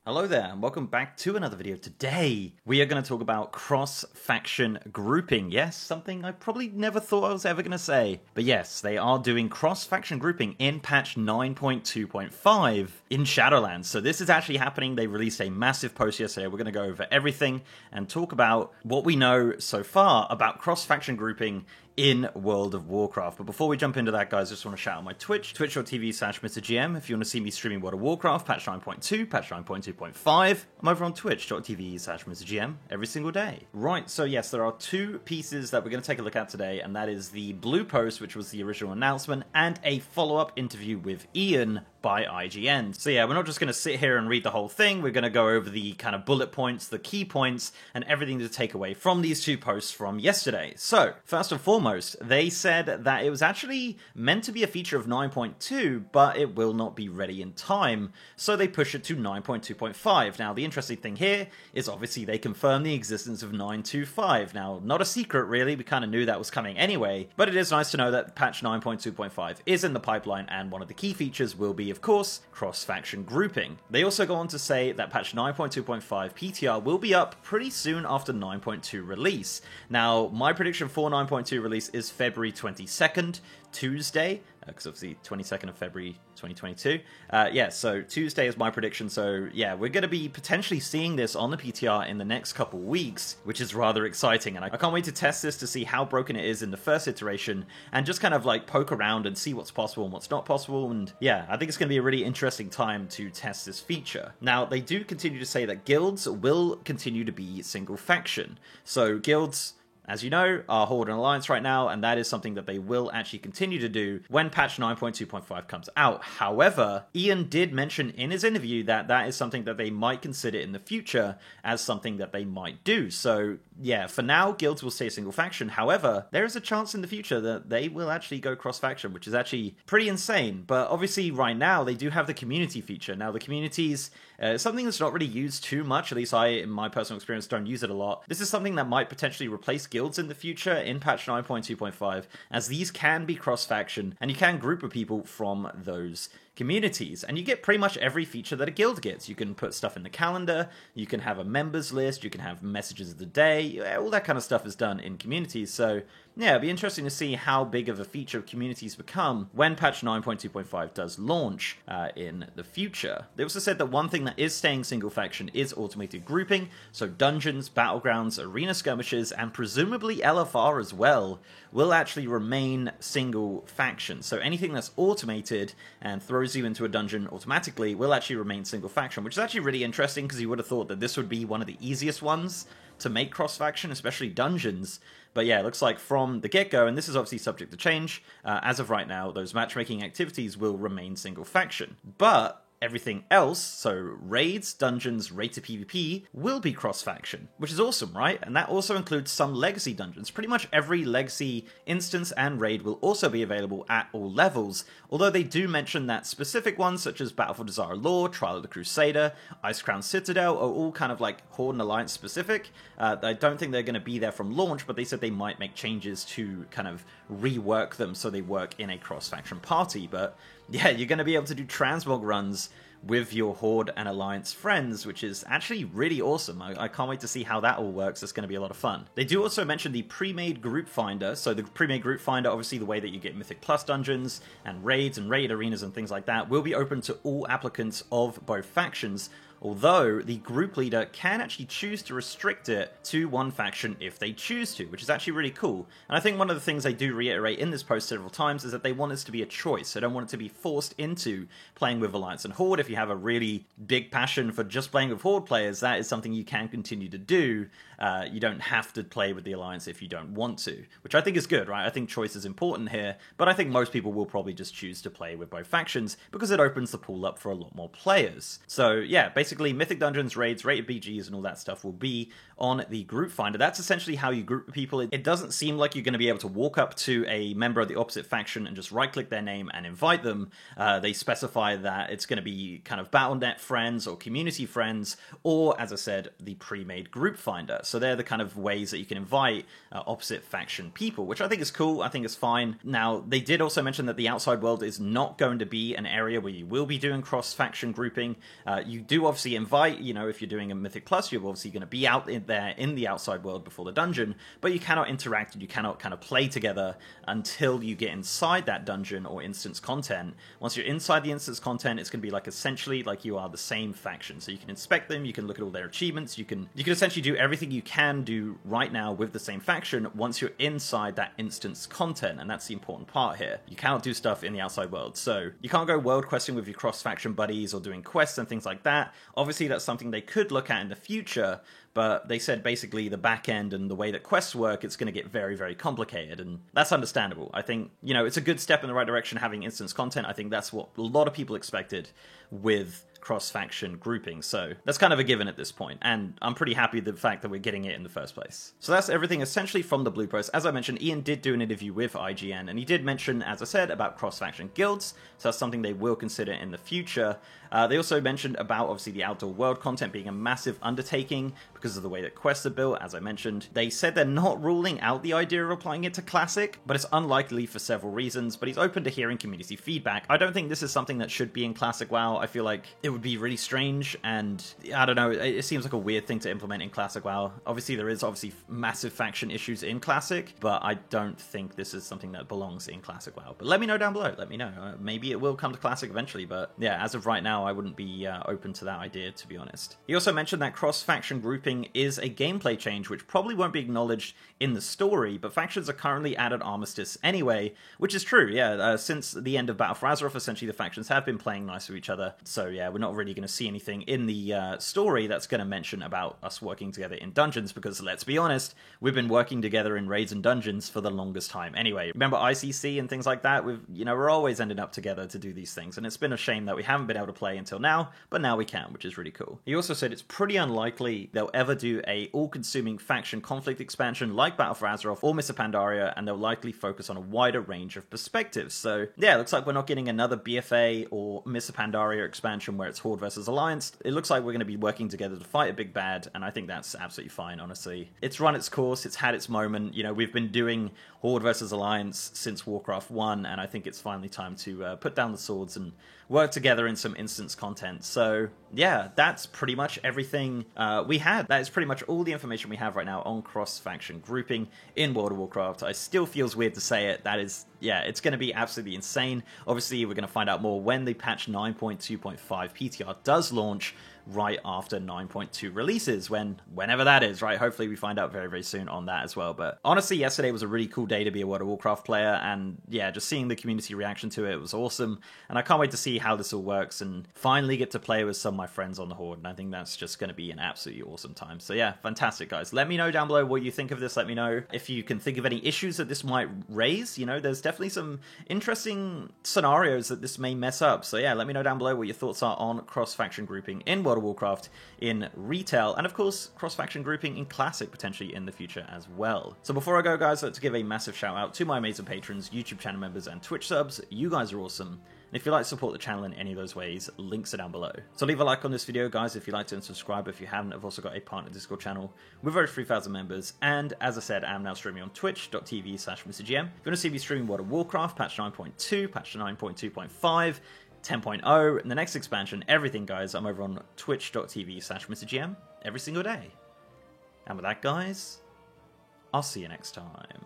Hello there, and welcome back to another video. Today, we are going to talk about cross-faction grouping. Yes, something I probably never thought I was ever going to say. But yes, they are doing cross-faction grouping in patch 9.2.5 in Shadowlands. So this is actually happening. They released a massive post yesterday. We're going to go over everything and talk about what we know so far about cross-faction grouping in World of Warcraft. But before we jump into that, guys, I just want to shout out my Twitch, twitch.tv/MrGM. If you want to see me streaming World of Warcraft, patch 9.2, patch 9.2.5, I'm over on twitch.tv/MrGM every single day. Right, so yes, there are two pieces that we're going to take a look at today, and that is the blue post, which was the original announcement, and a follow-up interview with Ian by IGN. So yeah, we're not just going to sit here and read the whole thing. We're going to go over the kind of bullet points, the key points, and everything to take away from these two posts from yesterday. So, first and foremost, they said that it was actually meant to be a feature of 9.2, but it will not be ready in time, so they push it to 9.2.5. Now, the interesting thing here is obviously they confirm the existence of 9.2.5. Now, not a secret really, we kind of knew that was coming anyway, but it is nice to know that patch 9.2.5 is in the pipeline, and one of the key features will be, of course, cross-faction grouping. They also go on to say that patch 9.2.5 PTR will be up pretty soon after 9.2 release. Now, my prediction for 9.2 release is February 22nd, Tuesday, because obviously 22nd of February 2022. Yeah, so Tuesday is my prediction, so yeah, we're going to be potentially seeing this on the PTR in the next couple weeks, which is rather exciting, and I can't wait to test this to see how broken it is in the first iteration, and just kind of like poke around and see what's possible and what's not possible, and yeah, I think it's going to be a really interesting time to test this feature. Now, they do continue to say that guilds will continue to be single faction, so guilds, as you know, are Horde and Alliance right now, and that is something that they will actually continue to do when patch 9.2.5 comes out. However, Ian did mention in his interview that that is something that they might consider in the future as something that they might do. So, yeah, for now, guilds will stay single faction. However, there is a chance in the future that they will actually go cross-faction, which is actually pretty insane. But obviously, right now, they do have the community feature. Now, the communities, something that's not really used too much, at least I, in my personal experience, don't use it a lot. This is something that might potentially replace guilds in the future in patch 9.2.5, as these can be cross-faction, and you can group of people from those communities, and you get pretty much every feature that a guild gets. You can put stuff in the calendar, you can have a members list, you can have messages of the day, all that kind of stuff is done in communities. So yeah, it'll be interesting to see how big of a feature of communities become when patch 9.2.5 does launch in the future. They also said that one thing that is staying single faction is automated grouping, so dungeons, battlegrounds, arena skirmishes, and presumably LFR as well will actually remain single faction. So anything that's automated and throws you into a dungeon automatically will actually remain single faction, which is actually really interesting because you would have thought that this would be one of the easiest ones to make cross-faction, especially dungeons. But yeah, it looks like from the get-go, and this is obviously subject to change, as of right now, those matchmaking activities will remain single faction. But everything else, so raids, dungeons, rated PvP, will be cross-faction, which is awesome, right? And that also includes some legacy dungeons. Pretty much every legacy instance and raid will also be available at all levels, although they do mention that specific ones, such as Battle for Dazara Lore, Trial of the Crusader, Icecrown Citadel, are all kind of like Horde and Alliance specific. I don't think they're going to be there from launch, but they said they might make changes to kind of rework them so they work in a cross-faction party. But yeah, you're going to be able to do transmog runs with your Horde and Alliance friends, which is actually really awesome. I can't wait to see how that all works. It's going to be a lot of fun. They do also mention the pre-made group finder. So the pre-made group finder, obviously the way that you get Mythic Plus dungeons and raids and raid arenas and things like that, will be open to all applicants of both factions, although the group leader can actually choose to restrict it to one faction if they choose to, which is actually really cool. And I think one of the things they do reiterate in this post several times is that they want this to be a choice. They don't want it to be forced into playing with Alliance and Horde. If you have a really big passion for just playing with Horde players, that is something you can continue to do. You don't have to play with the Alliance if you don't want to, which I think is good, right? I think choice is important here, but I think most people will probably just choose to play with both factions because it opens the pool up for a lot more players. So yeah, basically Mythic Dungeons, raids, rated BGs, and all that stuff will be on the group finder. That's essentially how you group people. It doesn't seem like you're going to be able to walk up to a member of the opposite faction and just right-click their name and invite them. They specify that it's going to be kind of Battle.net friends or community friends, or, as I said, the pre-made group finder. So they're the kind of ways that you can invite opposite faction people, which I think is cool. I think it's fine. Now, they did also mention that the outside world is not going to be an area where you will be doing cross-faction grouping. You do obviously obviously invite, you know, if you're doing a Mythic Plus, you're obviously going to be out in there in the outside world before the dungeon, but you cannot interact and you cannot kind of play together until you get inside that dungeon or instance content. Once you're inside the instance content, it's going to be like essentially like you are the same faction. So you can inspect them, you can look at all their achievements, you can essentially do everything you can do right now with the same faction once you're inside that instance content, and that's the important part here. You cannot do stuff in the outside world. So you can't go world questing with your cross-faction buddies or doing quests and things like that. Obviously, that's something they could look at in the future, but they said basically the back end and the way that quests work, it's going to get very, very complicated, and that's understandable. I think, you know, it's a good step in the right direction having instance content. I think that's what a lot of people expected with cross-faction grouping, so that's kind of a given at this point, and I'm pretty happy with the fact that we're getting it in the first place. So that's everything essentially from the Blue Post. As I mentioned, Ian did do an interview with IGN, and he did mention, as I said, about cross-faction guilds, so that's something they will consider in the future. They also mentioned about, obviously, the outdoor world content being a massive undertaking because of the way that quests are built, as I mentioned. They said they're not ruling out the idea of applying it to Classic, but it's unlikely for several reasons, but he's open to hearing community feedback. I don't think this is something that should be in Classic WoW. I feel like it would be really strange, and I don't know, it seems like a weird thing to implement in Classic WoW. Obviously, there is massive faction issues in Classic, but I don't think this is something that belongs in Classic WoW. But let me know down below, let me know. Maybe it will come to Classic eventually, but yeah, as of right now, I wouldn't be open to that idea, to be honest. He also mentioned that cross-faction grouping is a gameplay change, which probably won't be acknowledged in the story, but factions are currently at an armistice anyway, which is true, yeah. Since the end of Battle for Azeroth, essentially the factions have been playing nice with each other, so yeah, we're not really going to see anything in the story that's going to mention about us working together in dungeons, because let's be honest, we've been working together in raids and dungeons for the longest time anyway. Remember ICC and things like that? We're always ending up together to do these things, and it's been a shame that we haven't been able to play until now, but now we can, which is really cool. He also said it's pretty unlikely they'll ever do a all-consuming faction conflict expansion like Battle for Azeroth or Mists of Pandaria, and they'll likely focus on a wider range of perspectives. So yeah, it looks like we're not getting another BFA or Mists of Pandaria expansion where it's Horde versus Alliance. It looks like we're going to be working together to fight a big bad, and I think that's absolutely fine, honestly. It's run its course, it's had its moment. You know, we've been doing Horde versus Alliance since Warcraft 1, and I think it's finally time to put down the swords and work together in some instance content. So yeah, that's pretty much everything we had. That is pretty much all the information we have right now on cross-faction grouping in World of Warcraft. I still feels weird to say it. That is, yeah, it's going to be absolutely insane. Obviously, we're going to find out more when the patch 9.2.5 PTR does launch, right after 9.2 releases, whenever that is, right? Hopefully we find out very, very soon on that as well. But honestly, yesterday was a really cool day to be a World of Warcraft player, and yeah, just seeing the community reaction to it was awesome, and I can't wait to see how this all works and finally get to play with some of my friends on the Horde, and I think that's just going to be an absolutely awesome time. So yeah, fantastic, guys. Let me know down below what you think of this. Let me know if you can think of any issues that this might raise. You know, there's definitely some interesting scenarios that this may mess up. So yeah, let me know down below what your thoughts are on cross-faction grouping in World of Warcraft in retail, and of course cross-faction grouping in Classic potentially in the future as well. So before I go, guys, let's give a massive shout out to my amazing patrons, YouTube channel members, and Twitch subs. You guys are awesome. And if you'd like to support the channel in any of those ways, links are down below. So leave a like on this video, guys, if you'd like to, and subscribe if you haven't. I've also got a partner Discord channel with over 3,000 members, and as I said, I'm now streaming on twitch.tv/MrGM. If you want to see me streaming World of Warcraft, patch 9.2, patch 9.2.5, 10.0, and the next expansion, everything, guys, I'm over on twitch.tv/MrGM every single day. And with that, guys, I'll see you next time.